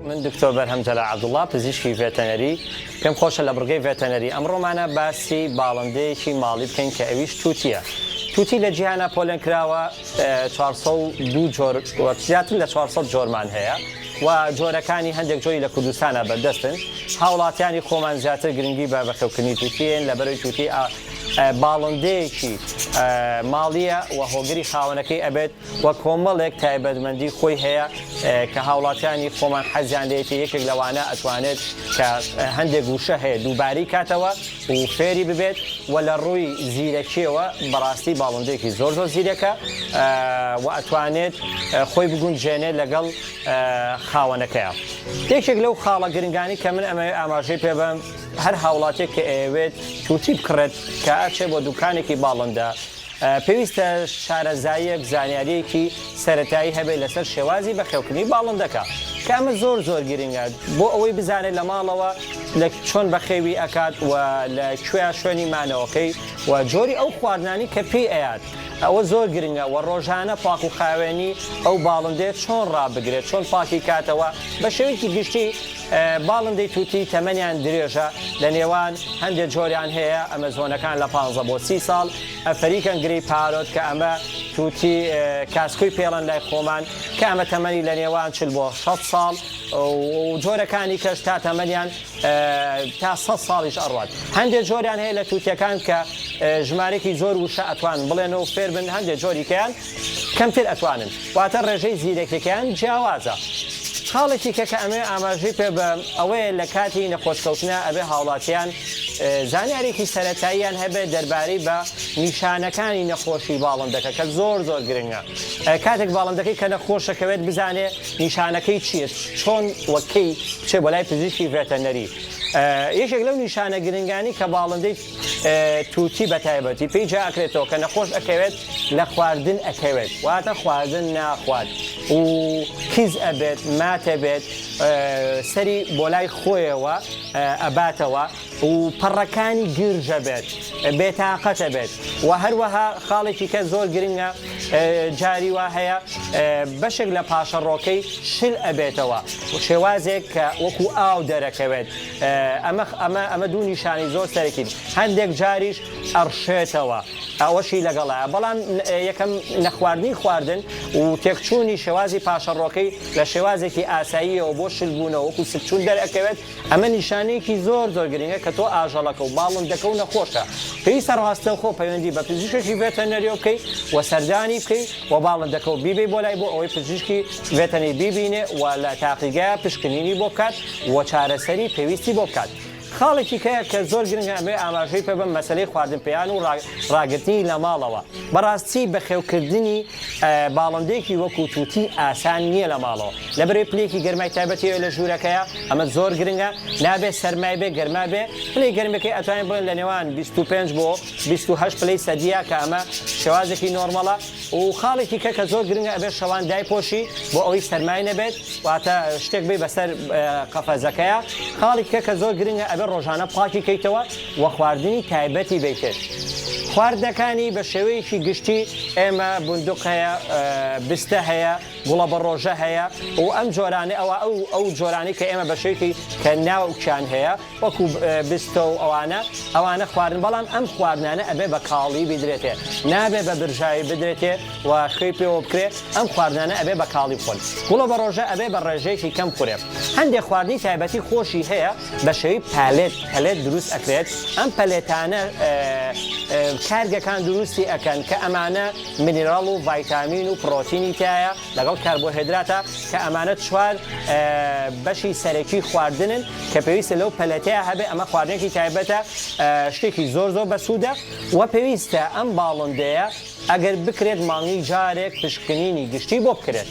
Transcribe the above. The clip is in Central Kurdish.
من دکتۆر بەرهەم جەلال عەبدوڵڵا پزیشکی ڤێتەنەری پێم خۆشە لە بڕگەی ڤێتەنەری ئەمڕۆمانە باسی باڵندەیەکی ماڵی بکەین کە ئەویش تووتیە. تووتی لە جیهانە پۆلێن کراوە 402 جۆر زیاتر لە 400 جۆرمان هەیە و جۆرەکانی هەندێک جۆری لە کوردستانە بەردەستن. هاوڵاتیانی خۆمان زیاتر گرنگی بە بەخێوکردنی تووتیên لەبەرەوەی تووتی باڵندەیەکی ماڵیە و هۆگری خاوەنەکەی ئەبێت وە کۆمەڵێک تایبەتمەندی خۆی هەیە کە هاوڵاتیانی خۆمان حەزیان لێتی یەکێک لەوانە ئەتوانێت کە هەندێک گوشە هەیە دووباری کاتەوە و فێری ببێت و لە ڕووی زیرەکیەوە بەڕاستی باڵندەیەکی زۆر زیرەکە و ئەتوانێت خۆی بگونجێنێت لەگەڵ خاوەنەکەیە. یەکێک لەو خاڵە گرنگانی کە من ئەمە ئاماژەی پێ بەم هەر هاوڵاتێک کە ئەوێت تووتی بکڕێت کە ئاچێ بۆ دوکانێکی باڵندە پێویستە شارەزاییەک زانیاریەکی سەرەتایی هەبێت لەسەر شێوازی بەخێوکردنی باڵندەکە کە ئەمە زۆر گرنگە بۆ ئەوەی بزانێت لە ماڵەوە لە چۆن بەخێوی ئەکات و لە کوێ شوێنی مانەوەکەی و جۆری ئەو خواردنانی کە پێی ئەیات. ئەوە زۆر گرنگە و ڕۆژانە پاک و خاوێنی ئەو باڵندێت چۆن ڕابگرێت چۆن پاکی کاتەوە بە شێوەیەکی گشتی. باڵندەی تووتی تەمەنیان درێژە لە نێوان هەندێک جۆریان هەیە ئەمەزۆنەکان لە 15 بۆ 30 ساڵ ئەفریکەن گرەی پارۆت کە ئەمە تووتی کاسکوی پێڵەن لای خۆمان کە ئەمە تەمەنی لە نێوان 40 بۆ 60 ساڵ و جۆرەکانی کەش تا تەمەنیان تا 100 ساڵیش ئەڕوات. هەندێک جۆریان هەیە لە تووتیەکان کە ژمارێکی زۆر وشە ئەتوان بڵێنەوە فێر بن هەندێک جۆریکەیان کەمتر ئەتوانن واتە ڕێژەی زیرەکەکەیان جیاوازە. خاڵێکی کە ئەمێ ئاماژەی پێ بە ئەوەیە لە کاتی نەخۆشکەوتنە ئەبێ هاوڵاتیان زانیارێکی سەرەتاییان هەبێت دەربارەی بە نیشانەکانی نەخۆشی باڵندەکە کە زۆر گرنگە. کاتێک باڵندەکەی کە نەخۆشەکەوێت بزانێ نیشانەکەی چییە چۆن وەکەی بچێ بۆ لای پزیشکی ڤێتەنەری. یەکێک لەو نیشانە گرنگانی کە باڵندەی تووتی بەتایبەتی پێی جاکرێتەوە کە نەخۆش ئەکەوێت لە خواردن ئەکەوێت واتە خواردن ناخوات و کیز ئەبێت ماتە بێت سەری بۆ لای خۆیەوە ئەباتەوە و پەڕەکانی گرژە بێت بێتاقەتە بێت و هەروەها خاڵێکی کە زۆر گرنگە جاری وا هەیە بەشێک لە پاشەڕۆکەی شل ئەبێتەوە و شێوازێک کە وەکو ئاو دەرەکەوێت. ئەمە دوو نیشانی زۆر سەرەکین. هەندێک جاریش ئەڕشێتەوە ئەوەشی لەگەڵایە بەڵام یەکەم نەخواردنی خواردن و تێکچوونی شێوازی پاشەڕۆکەی لە شێوازێکی ئاساییەوە بۆ شلبوونەوە وەکو سکچوون دەرەکەوێت ئەمە نیشانەیەکی زۆر گرنگە کە تۆ ئاژەڵەکە و باڵندەکە و نەخۆشە. پێویستە ڕاستە خۆ پەیوەندی بە پزیشکی ڤێتەنەری بکەیت و سەردانی بکەیت و باڵندەکە و بیبێ بۆ لای بۆ ئەوەی پزیشکی ڤێتەنەری بیبینێ و لە تاقیگایە پشکنینی بۆ بکات و چارەسەری پێویستی بۆ بکات. خاڵێکی کە زۆر گرنگە ئەمێ ئاماژەی پێ بم مەسەلەی خواردن پێیان و ڕاگررتنی لە ماڵەوە. بەڕاستی بەخێوکردنی باڵندێکی وەکو تووتی ئاسان نییە لە ماڵەوە لەبەرێ پلێکی گەرمای تایبەتیەوە لە ژوورەکەیە ئەمە زۆر گرنگە نابێت سەرمای بێ گەرما بێ پلەی گەرمەکەی ئەتوانین بڵێن لە نێوان 25 بۆ 28 پلەی سەدیە کە ئەمە شێوازێکی نۆرمەڵە و خاڵێکی کە زۆر گرنگە ئەبێت شەوان دایپۆشی بۆ ئەوەی سەرمای نەبێت واتە شتێک بێ بەسەر قەفەزەکەیە. خاڵێکی کە زۆر گرنگە ئەبێ ڕۆژانە پاکی کەیتەوە و خواردنی تایبەتی بیتێت. خواردنەکانی بە شێوەیەکی گشتی ئێمە بندوق هەیە بستە هەیە گوڵە بە ڕۆژە هەیە و ئەم جۆرانە ئەو جۆرانی کە ئێمە بە شێوەیەکی کە ناوچیان هەیە وەکو بستە و ئەوانە خواردن بەڵام ئەم خواردنانە ئەبێ بە کاڵی بدرێتێ نابێ بە برژاوی بدرێتێ و خوێ پێوە بکرێت ئەم خواردنانە ئەبێ بە کاڵی بخۆن. گوڵە بە ڕۆژە ئەبێ بە ڕێژەیەکی کەم بخورێ. هەندێک خواردنی تایبەتی خۆشی هەیە بە شێوەی پەلێت دروست ئەکرێت. ئەم پەلێتانە کارگەکان دروستی ئەکەن کە ئەمانە مینێڕاڵ و ڤایتامین و پرۆتینی تایە لەگەڵ کاربۆهیدراتە کە ئەمانە چوار بەشی سەرەکی خواردنن کە پێویستە لەو پەلەتەیە هەبێ. ئەمە خواردنێکی تایبەتە شتێکی زۆر بەسوودە و پێویستە ئەم باڵندەیە ئەگەر بکرێت مانگی جارێک پشکنینی گشتی بۆ بکرێت.